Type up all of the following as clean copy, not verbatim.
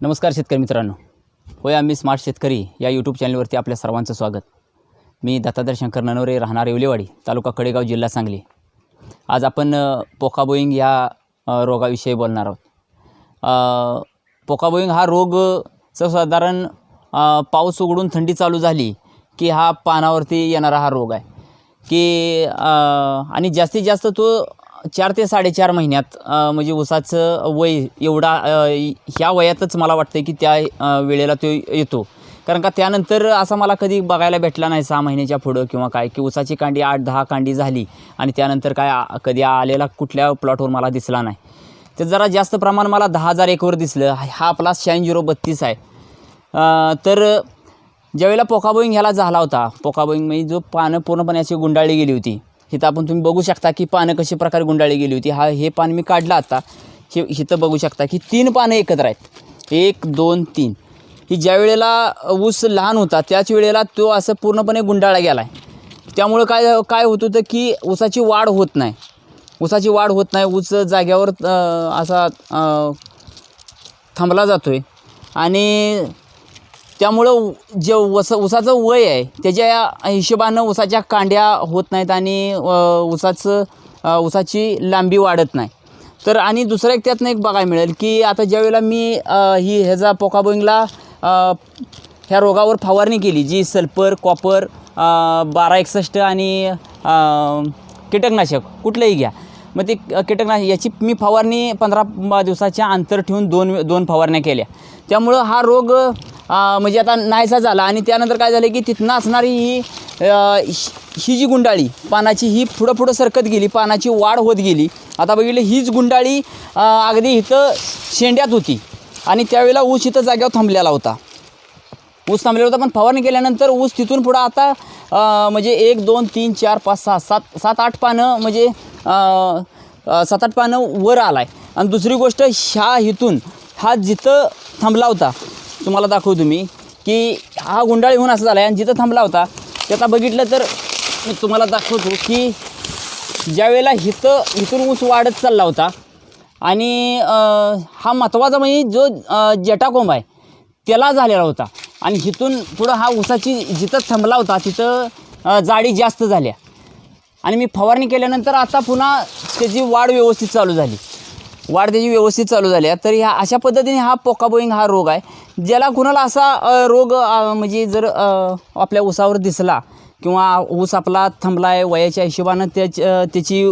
नमस्कार शेतकरी मित्रांनो, होय आम्ही स्मार्ट शेतकरी या यूट्यूब चॅनलवरती आपल्या सर्वांचं स्वागत। मी दत्तात्रय शंकर ननवरे, राहणार येवलेवाडी, तालुका कडेगाव, जिल्हा सांगली। आज आपण पोकाबोईंग या रोगाविषयी बोलणार आहोत। पोकाबोईंग हा रोग साधारण पाऊस उघडून थंडी चालू झाली की हा पानावरती येणारा हा रोग आहे की आणि जास्तीत जास्त तो 4 ते 4.5 महिन्यात म्हणजे ऊसाचं वय एवढा ह्या वयातच मला वाटतं की त्या वेळेला तो येतो। कारण का त्यानंतर असं मला कधी बघायला भेटला नाही 6 महिन्याच्या पुढं किंवा काय की ऊसाची कांडी 8-10 कांडी झाली आणि त्यानंतर काय कधी आलेला कुठल्या प्लॉटवर मला दिसला नाही। तर जरा जास्त प्रमाण मला 10,000 एकवर दिसलं। हा आपला 8632 आहे। तर ज्यावेळेला पोकाबोईंग ह्याला झाला होता, पोकाबोईंग म्हणजे जो पानं पूर्णपणे अशी गुंडाळली गेली होती। इथं आपण तुम्ही बघू शकता की पानं कशी प्रकारे गुंडाळली गेली होती। हे पान मी काढलं आता, इथं बघू शकता की 3 पानं एकत्र आहेत, 1 2 3। ही ज्या वेळेला ऊस लहान होता त्याच वेळेला तो असं पूर्णपणे गुंडाळला गेला आहे। त्यामुळं काय होत होतं की ऊसाची वाढ होत नाही, ऊस जाग्यावर असा थांबला जातो आहे आणि त्यामुळं जे ऊसाचं वय आहे त्याच्या हिशोबानं ऊसाच्या कांड्या होत नाहीत आणि ऊसाची लांबी वाढत नाही। तर आणि दुसरं एक त्यातनं एक बघायला मिळेल की आता ज्यावेळेला मी ह्याचा पोकाबोईंगला ह्या रोगावर फवारणी केली, जी सल्फर, कॉपर, 1261 आणि कीटकनाशक कुठलंही घ्या, मग ते कीटकनाशक याची मी फवारणी 15 दिवसाच्या अंतर ठेवून दोन फवारण्या केल्या। त्यामुळं हा रोग म्हणजे आता नाहीसा झाला। आणि त्यानंतर काय झालं की तिथनं असणारी ही जी गुंडाळी पानाची ही पुढं सरकत गेली, पानाची वाढ होत गेली। आता बघितलं हीच गुंडाळी अगदी इथं शेंड्यात होती आणि त्यावेळेला ऊस इथं जाग्यावर थांबलेला होता, पण फवारणी केल्यानंतर ऊस तिथून पुढं आता म्हणजे 1 2 3 4 5 6 7 8 पानं म्हणजे 7-8 पानं वर आला आहे। आणि दुसरी गोष्ट इथून हा जिथं थांबला होता तुम्हाला दाखवतो मी की हा गुंडाळी होऊन असं झाला आहे। आणि जिथं थांबला होता ते आता बघितलं तर मी तुम्हाला दाखवतो की ज्यावेळेला इथून ऊस वाढत चालला होता आणि हा महत्त्वाचा म्हणजे जो जटाकोंब आहे त्याला झालेला होता आणि इथून पुढं हा ऊसाची जिथं थांबला होता तिथं जाडी जास्त झाल्या आणि मी फवारणी केल्यानंतर आता पुन्हा त्याची वाढ व्यवस्थित चालू झाली, तर ह्या अशा पद्धतीने हा पोकाबोईंग हा रोग आहे। ज्याला कुणाला असा रोग म्हणजे जर आपल्या ऊसावर दिसला किंवा ऊस आपला थांबला आहे वयाच्या हिशोबानं त्याची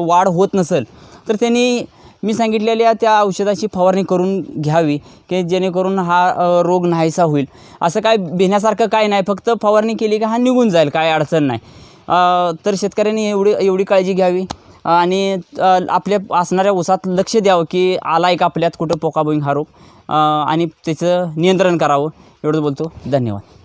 वाढ होत नसेल तर त्यांनी मी सांगितलेल्या त्या औषधाची फवारणी करून घ्यावी की जेणेकरून हा रोग नाहीसा होईल। असं काय भिण्यासारखं काय नाही, फक्त फवारणी केली की हा निघून जाईल, काय अडचण नाही। तर शेतकऱ्यांनी एवढी काळजी घ्यावी आणि आपल्या असणाऱ्या ऊसात लक्ष द्यावं की आला आहे का आपल्यात कुठं पोकाबोईंग हा रोग आणि त्याचं नियंत्रण करावं। एवढंच बोलतो, धन्यवाद।